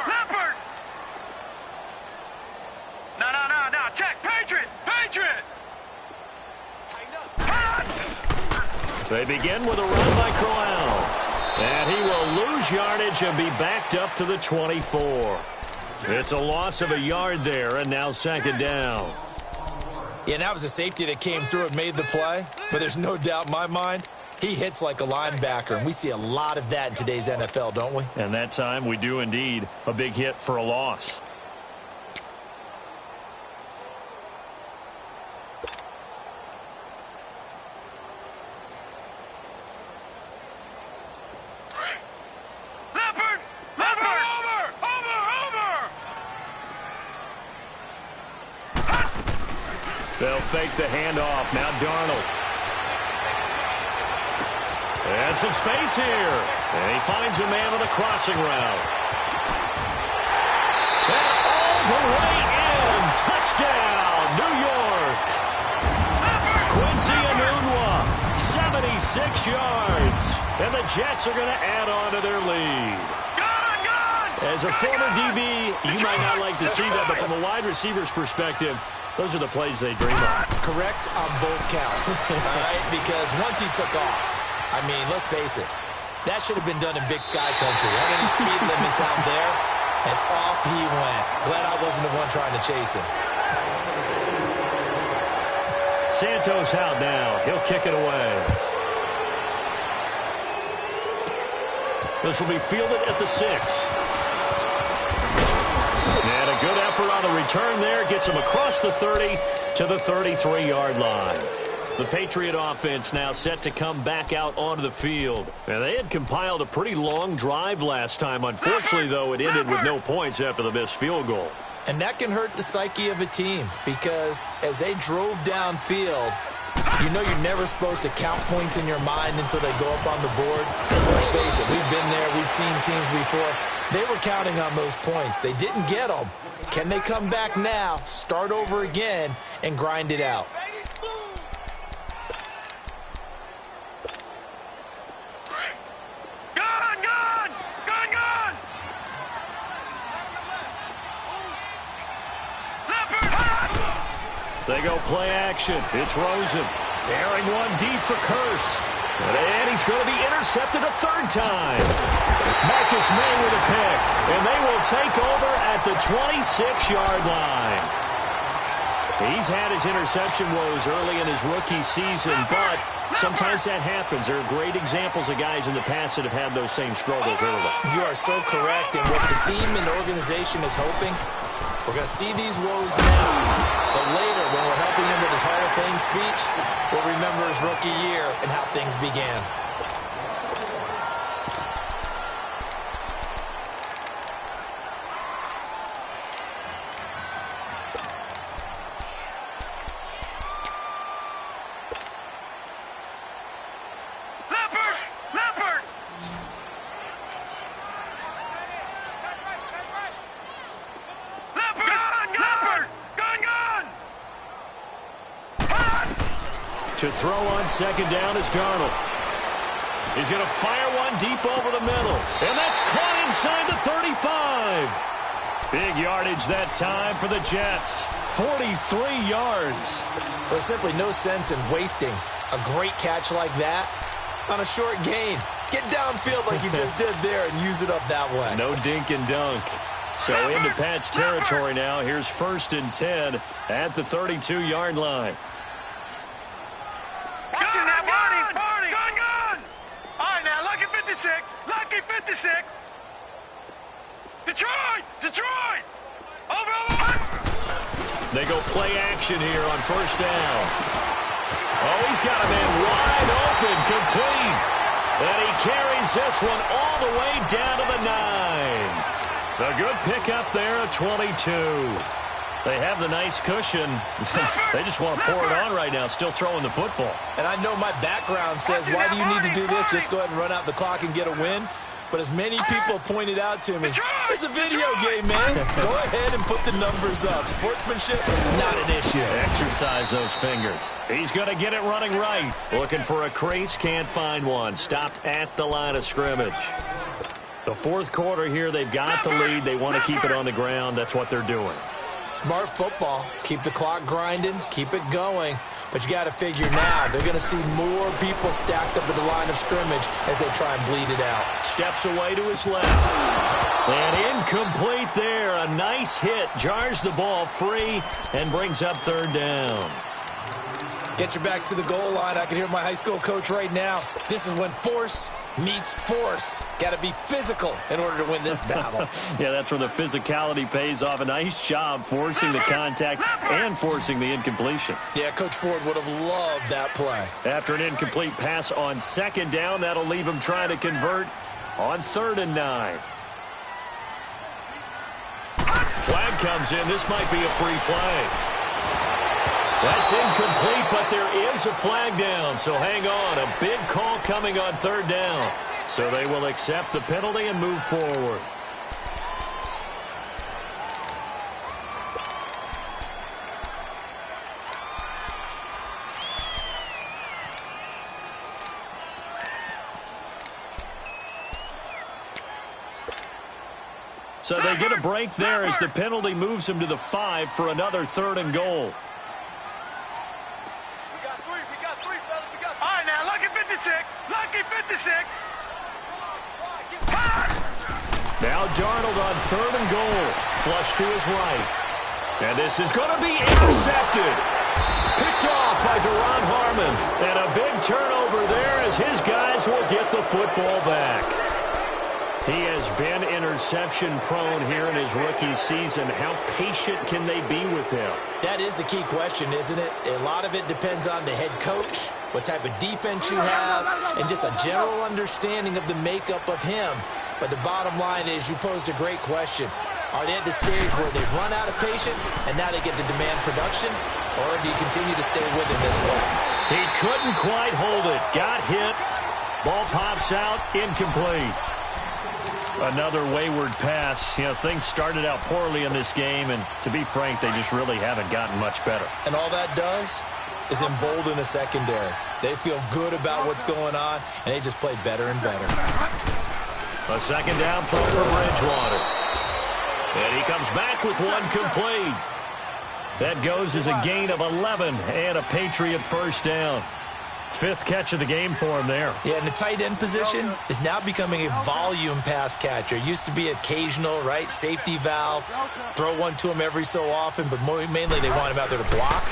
Leopard. No. Check. Patriot. They begin with a run by Corral. And he will lose yardage and be backed up to the 24. It's a loss of a yard there, and now 2nd down. Yeah, and that was a safety that came through and made the play. But there's no doubt in my mind, he hits like a linebacker. And we see a lot of that in today's NFL, don't we? And that time we do indeed. A big hit for a loss. They'll fake the handoff. Now Darnold. And some space here. And he finds a man with a crossing route. And all the way in. Touchdown, New York. Quincy Enunwa, 76 yards. And the Jets are going to add on to their lead. As a former DB, you might not like to see that, but from a wide receiver's perspective, those are the plays they dream of. Correct on both counts, all right? Because once he took off, I mean, let's face it, that should have been done in Big Sky Country. How many speed limits out there? And off he went. Glad I wasn't the one trying to chase him. Santos out now. He'll kick it away. This will be fielded at the 6. And a good effort on the return there. Gets him across the 30 to the 33-yard line. The Patriot offense now set to come back out onto the field. And they had compiled a pretty long drive last time. Unfortunately, though, it ended with no points after the missed field goal. And that can hurt the psyche of a team because as they drove downfield, you know you're never supposed to count points in your mind until they go up on the board. Let's face it, we've been there. We've seen teams before. They were counting on those points. They didn't get them. Can they come back now, start over again, and grind it out? They go play action. It's Rosen. Airing one deep for Curse. And he's going to be intercepted a 3rd time. Marcus May with a pick. And they will take over at the 26-yard line. He's had his interception woes early in his rookie season, but sometimes that happens. There are great examples of guys in the past that have had those same struggles early. You are so correct. And what the team and organization is hoping, we're going to see these woes now, but later when we're helping him with his Hall of Fame speech, we'll remember his rookie year and how things began. throw on second down is Darnold. He's going to fire one deep over the middle. And that's caught inside the 35. Big yardage that time for the Jets. 43 yards. There's simply no sense in wasting a great catch like that on a short gain. Get downfield like you just did there and use it up that way. No dink and dunk. So into Pat's territory now. Here's 1st and 10 at the 32-yard line. Lucky 56. Detroit. Over. They go play action here on 1st down. Oh, he's got a man wide open, complete. And he carries this one all the way down to the 9. A good pickup there at 22. They have the nice cushion. They just want to pour it on right now, still throwing the football. And I know my background says, why do you need to do this? Just go ahead and run out the clock and get a win. But as many people pointed out to me, it's a video game, man. Go ahead and put the numbers up. Sportsmanship, not an issue. Exercise those fingers. He's going to get it running right. Looking for a crease, can't find one. Stopped at the line of scrimmage. The 4th quarter here, they've got the lead. They want to keep it on the ground. That's what they're doing. Smart football. Keep the clock grinding. Keep it going. But you got to figure now, they're going to see more people stacked up at the line of scrimmage as they try and bleed it out. Steps away to his left. And incomplete there. A nice hit. Jars the ball free and brings up 3rd down. Get your backs to the goal line. I can hear my high school coach right now. This is when force meets force. Got to be physical in order to win this battle. Yeah, that's where the physicality pays off. A nice job forcing the contact and forcing the incompletion. Yeah, Coach Ford would have loved that play. After an incomplete pass on 2nd down, that'll leave him trying to convert on 3rd and 9. Flag comes in. This might be a free play. That's incomplete, but there is a flag down, so hang on. A big call coming on 3rd down. So they will accept the penalty and move forward. So they get a break there as the penalty moves him to the 5 for another 3rd and goal. Lucky 56. Now Darnold on 3rd and goal. Flush to his right. And this is going to be intercepted. Picked off by Deron Harmon. And a big turnover there as his guys will get the football back. He has been interception prone here in his rookie season. How patient can they be with him? That is the key question, isn't it? A lot of it depends on the head coach, what type of defense you have, and just a general understanding of the makeup of him. But the bottom line is you posed a great question. Are they at the stage where they've run out of patience and now they get to demand production? Or do you continue to stay with him this way? He couldn't quite hold it. Got hit. Ball pops out. Incomplete. Another wayward pass. You know, things started out poorly in this game, and to be frank, they just really haven't gotten much better. And all that does is embolden a secondary. They feel good about what's going on, and they just play better and better. A 2nd down throw for Bridgewater. And he comes back with one complete. That goes as a gain of 11 and a Patriot 1st down. 5th catch of the game for him there. Yeah, and the tight end position is now becoming a volume pass catcher. Used to be occasional, right? Safety valve. Throw one to him every so often, but mainly they want him out there to block.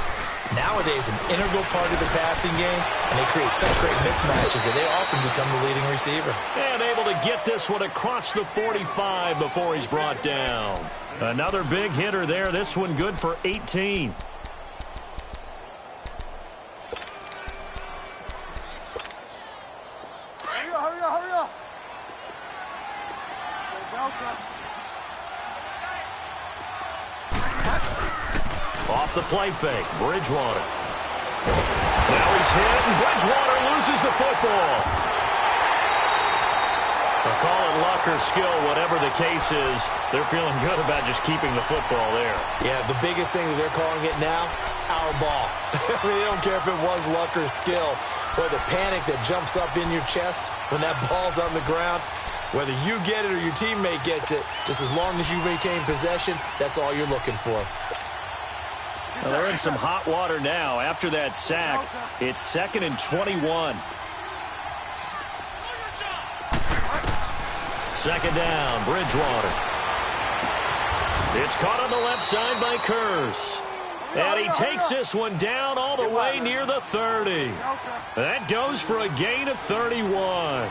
Nowadays, an integral part of the passing game, and they create such great mismatches that they often become the leading receiver. And able to get this one across the 45 before he's brought down. Another big hitter there. This one good for 18. Hurry up. Off the play fake, Bridgewater. Now he's hit, and Bridgewater loses the football. Well, call it luck or skill, whatever the case is, they're feeling good about just keeping the football there. Yeah, the biggest thing that they're calling it now, our ball. I mean, they don't care if it was luck or skill. But the panic that jumps up in your chest when that ball's on the ground, whether you get it or your teammate gets it, just as long as you maintain possession, that's all you're looking for. Well, they're in some hot water now. After that sack, it's 2nd and 21. Second down, Bridgewater. It's caught on the left side by Kurz. And he takes this one down all the way near the 30. That goes for a gain of 31.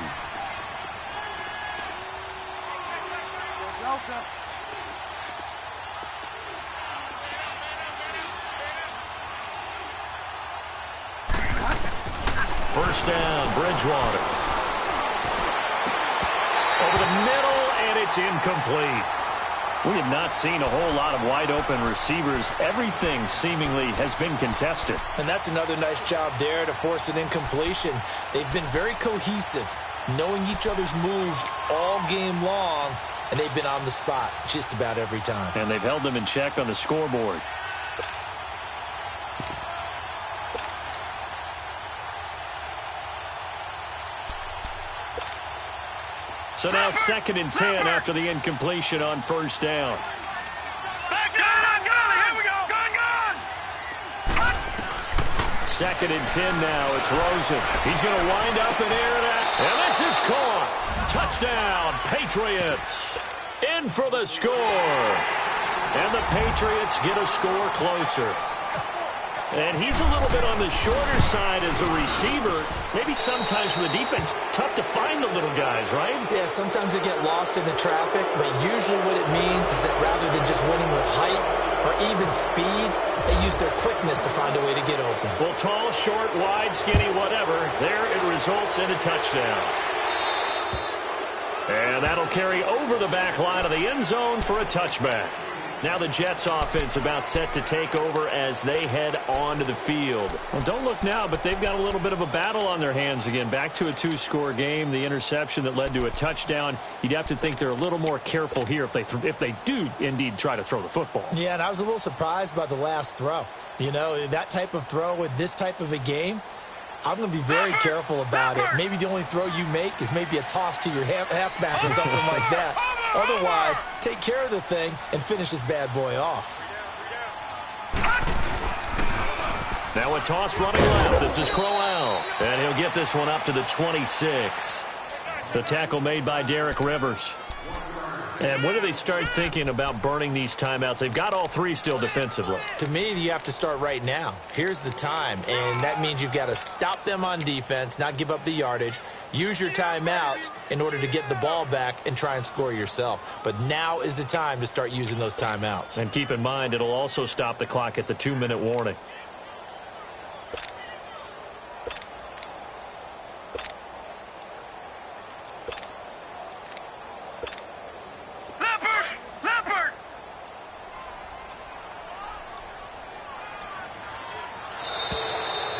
First down, Bridgewater. Over the middle, and it's incomplete. We have not seen a whole lot of wide-open receivers. Everything seemingly has been contested. And that's another nice job there to force an incompletion. They've been very cohesive, knowing each other's moves all game long, and they've been on the spot just about every time. And they've held them in check on the scoreboard. So now 2nd and 10 after the incompletion on first down. Here we go. Gun. 2nd and 10 now. It's Rosen. He's going to wind up and air that. And this is caught. Touchdown, Patriots. In for the score. And the Patriots get a score closer. And he's a little bit on the shorter side as a receiver. Maybe sometimes for the defense, tough to find the little guys, right? Yeah, sometimes they get lost in the traffic, but usually what it means is that rather than just winning with height or even speed, they use their quickness to find a way to get open. Well, Tall, short, wide, skinny, whatever, there it results in a touchdown. And that'll carry over the back line of the end zone for a touchback. Now the Jets offense about set to take over as they head onto the field. Well, don't look now, but they've got a little bit of a battle on their hands again. Back to a two-score game. The interception that led to a touchdown. You'd have to think they're a little more careful here if they do indeed try to throw the football. Yeah, and I was a little surprised by the last throw. You know, that type of throw with this type of a game, I'm going to be very careful about it. Maybe the only throw you make is maybe a toss to your halfback or something like that. Otherwise, take care of the thing and finish this bad boy off. Now a toss running left. This is Crowell. And he'll get this one up to the 26. The tackle made by Derek Rivers. And when do they start thinking about burning these timeouts? They've got all three still defensively. To me, you have to start right now. Here's the time, and that means you've got to stop them on defense, not give up the yardage, use your timeouts in order to get the ball back and try and score yourself. But now is the time to start using those timeouts. And keep in mind, it'll also stop the clock at the 2-minute warning.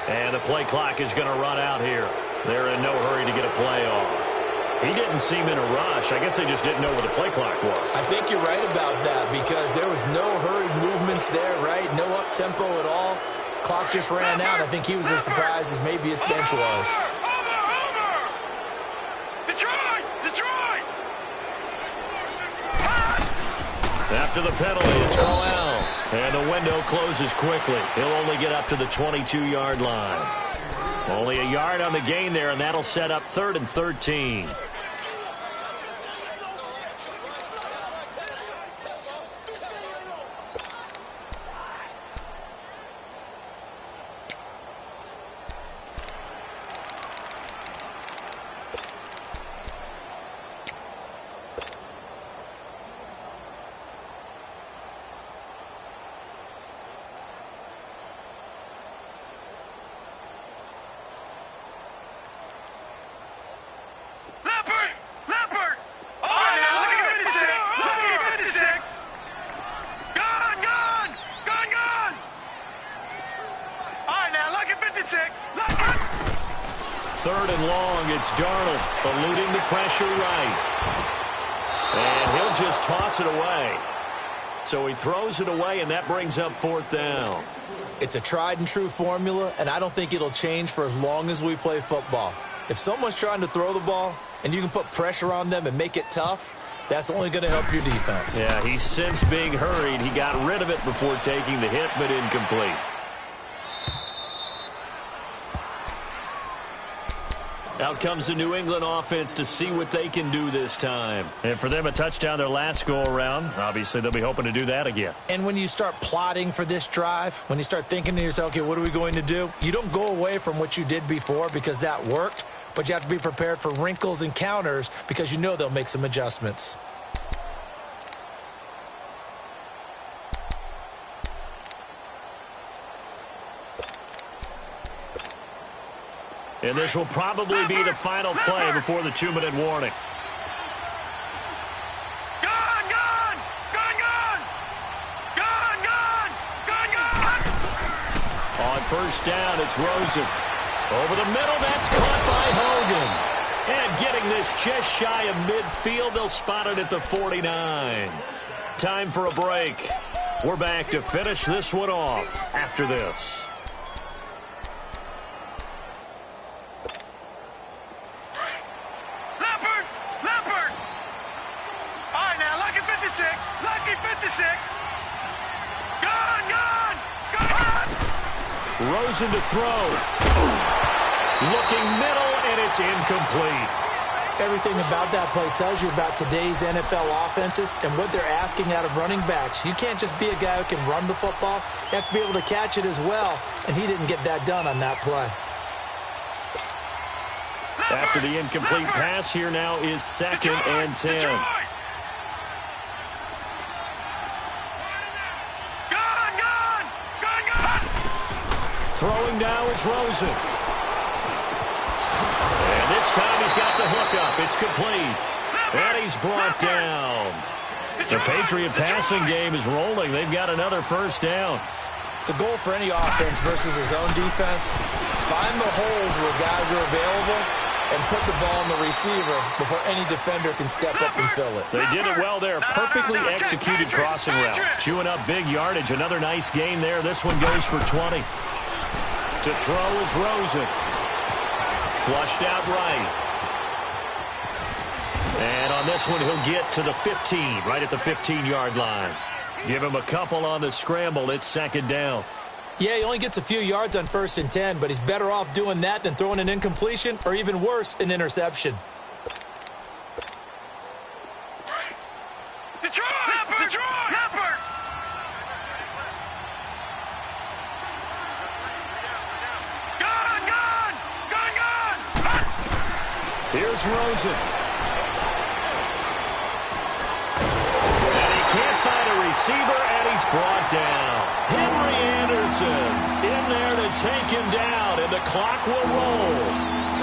And the play clock is going to run out here. They're in no hurry to get a play off. He didn't seem in a rush. I guess they just didn't know where the play clock was. I think you're right about that because there was no hurried movements there, right? No up-tempo at all. Clock just ran out. I think he was as surprised as maybe his bench was. Detroit! After the penalty, it's Crowell. And the window closes quickly. He'll only get up to the 22-yard line. Only a yard on the gain there, and that'll set up 3rd and 13. Darnold eluding the pressure right. And he'll just toss it away. So he throws it away, and that brings up 4th down. It's a tried-and-true formula, and I don't think it'll change for as long as we play football. If someone's trying to throw the ball and you can put pressure on them and make it tough, that's only going to help your defense. Yeah, he's since being hurried. He got rid of it before taking the hit, but incomplete. Out comes the New England offense to see what they can do this time. And for them, a touchdown their last go-around. Obviously, they'll be hoping to do that again. And when you start plotting for this drive, when you start thinking to yourself, okay, what are we going to do? You don't go away from what you did before because that worked, but you have to be prepared for wrinkles and counters because you know they'll make some adjustments. And this will probably be the final play before the 2-minute warning. Gone, gone! Gone, gone! Gone, gone! Gone, gone! On 1st down, it's Rosen. Over the middle, that's caught by Hogan. And getting this just shy of midfield, they'll spot it at the 49. Time for a break. We're back to finish this one off after this. Lucky 56. Gone, gone, gone. Rosen to throw. Looking middle, and it's incomplete. Everything about that play tells you about today's NFL offenses and what they're asking out of running backs. You can't just be a guy who can run the football. You have to be able to catch it as well, and he didn't get that done on that play. After the incomplete pass, here now is 2nd and 10. Throwing now is Rosen. And this time he's got the hookup. It's complete. And he's brought down. The Patriot passing game is rolling. They've got another 1st down. The goal for any offense versus his own defense, find the holes where guys are available and put the ball on the receiver before any defender can step up and fill it. They did it well there. Perfectly executed crossing route. Chewing up big yardage. Another nice gain there. This one goes for 20. To throw is Rosen. Flushed out right. And on this one, he'll get to the 15, right at the 15-yard line. Give him a couple on the scramble. It's 2nd down. Yeah, he only gets a few yards on 1st and 10, but he's better off doing that than throwing an incompletion or even worse, an interception. Here's Rosen. And he can't find a receiver, and he's brought down. Henry Anderson in there to take him down, and the clock will roll.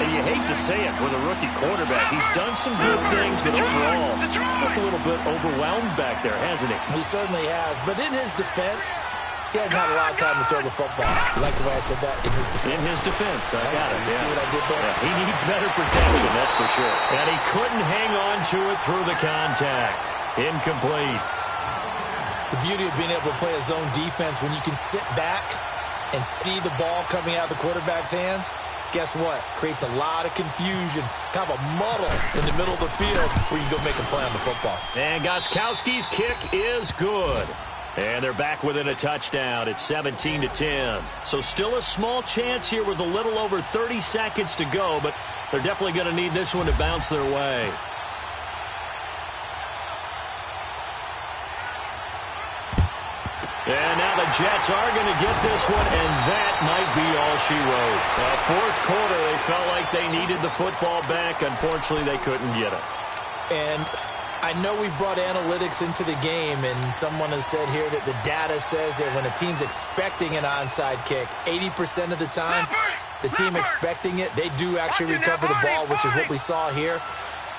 And you hate to say it with a rookie quarterback. He's done some good things, but overall, looked a little bit overwhelmed back there, hasn't he? He certainly has, but in his defense, he hasn't had a lot of time to throw the football. You like the way I said that? In his defense. In his defense. I got it. You see what I did there? Yeah, he needs better protection, that's for sure. And he couldn't hang on to it through the contact. Incomplete. The beauty of being able to play a zone defense when you can sit back and see the ball coming out of the quarterback's hands, guess what? Creates a lot of confusion, kind of a muddle in the middle of the field where you go make a play on the football. And Gostkowski's kick is good. And they're back within a touchdown at 17-10. So still a small chance here with a little over 30 seconds to go, but they're definitely going to need this one to bounce their way. And now the Jets are going to get this one, and that might be all she wrote. 4th quarter, they felt like they needed the football back. Unfortunately, they couldn't get it. And I know we brought analytics into the game, and someone has said here that the data says that when a team's expecting an onside kick, 80% of the time, the team expecting it, they do actually recover the ball, which is what we saw here.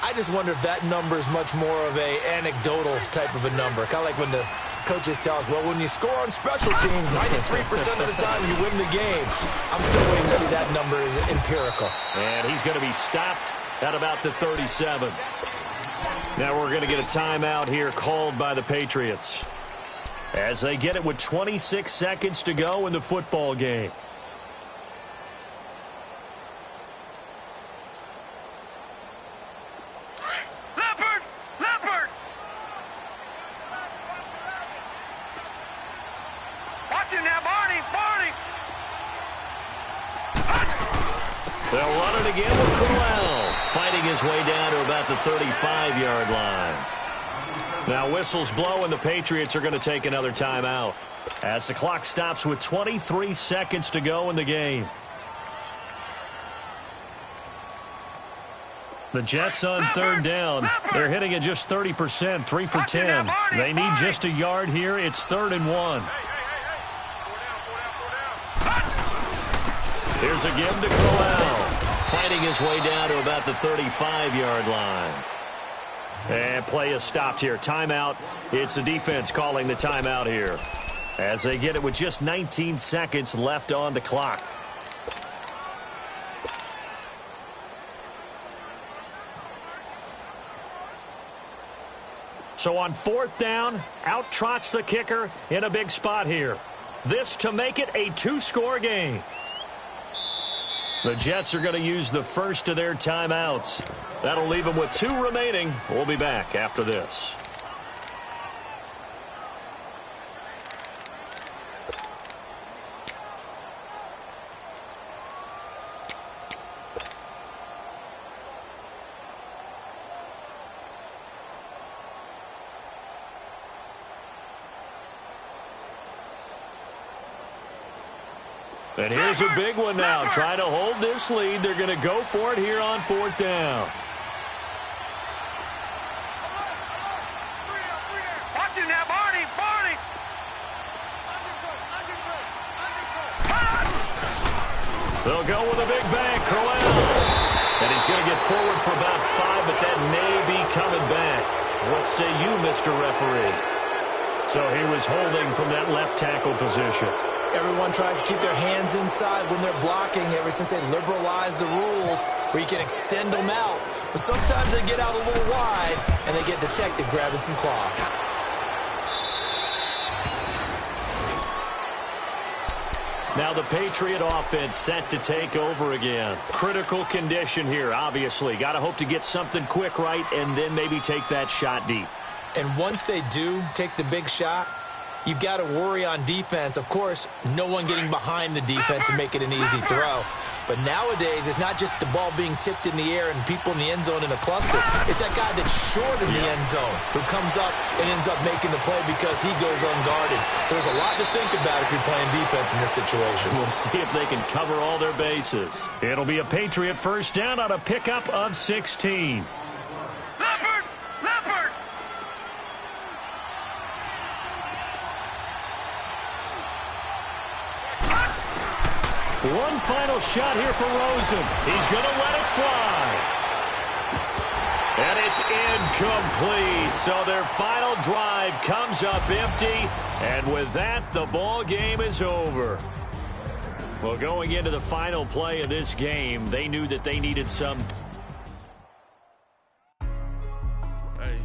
I just wonder if that number is much more of a anecdotal type of a number. Kind of like when the coaches tell us, well, when you score on special teams, 93% of the time you win the game. I'm still waiting to see that number is empirical. And he's going to be stopped at about the 37. Now we're going to get a timeout here called by the Patriots as they get it with 26 seconds to go in the football game. They'll run it again with Crowell, fighting his way down to about the 35-yard line. Now whistles blow, and the Patriots are going to take another timeout as the clock stops with 23 seconds to go in the game. The Jets on third down. They're hitting at just 30%, 3 for 10. They need just a yard here. It's 3rd and 1. Here's a give to Crowell, fighting his way down to about the 35-yard line. And play is stopped here. Timeout. It's the defense calling the timeout here as they get it with just 19 seconds left on the clock. So on 4th down, out trots the kicker in a big spot here. This to make it a 2-score game. The Jets are going to use the first of their timeouts. That'll leave them with 2 remaining. We'll be back after this. And here's a big one now. Trying to hold this lead. They're going to go for it here on 4th down. Watch it now, Barney. They'll go with a big bang, Crowell. And he's going to get forward for about 5, but that may be coming back. What say you, Mr. Referee? So he was holding from that left tackle position. Everyone tries to keep their hands inside when they're blocking ever since they liberalized the rules where you can extend them out. But sometimes they get out a little wide and they get detected grabbing some cloth. Now the Patriot offense set to take over again. Critical condition here, obviously. Got to hope to get something quick right and then maybe take that shot deep. And once they do take the big shot, you've got to worry on defense. Of course, no one getting behind the defense and make it an easy throw. But nowadays, it's not just the ball being tipped in the air and people in the end zone in a cluster. It's that guy that's short in the end zone who comes up and ends up making the play because he goes unguarded. So there's a lot to think about if you're playing defense in this situation. We'll see if they can cover all their bases. It'll be a Patriot first down on a pickup of 16. One final shot here for Rosen. He's going to let it fly. And it's incomplete. So their final drive comes up empty. And with that, the ball game is over. Well, going into the final play of this game, they knew that they needed some. Hey,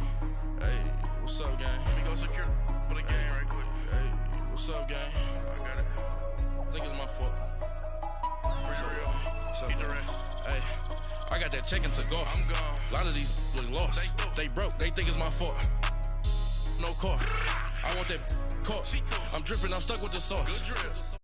what's up, gang? Let me go secure for the game right quick. Hey, what's up, gang? I got it. I think it's my fault. Get the rest. Hey, I got that chicken to go. I'm gone. A lot of these look lost. They broke. They think it's my fault. No car. I want that car. I'm dripping. I'm stuck with the sauce.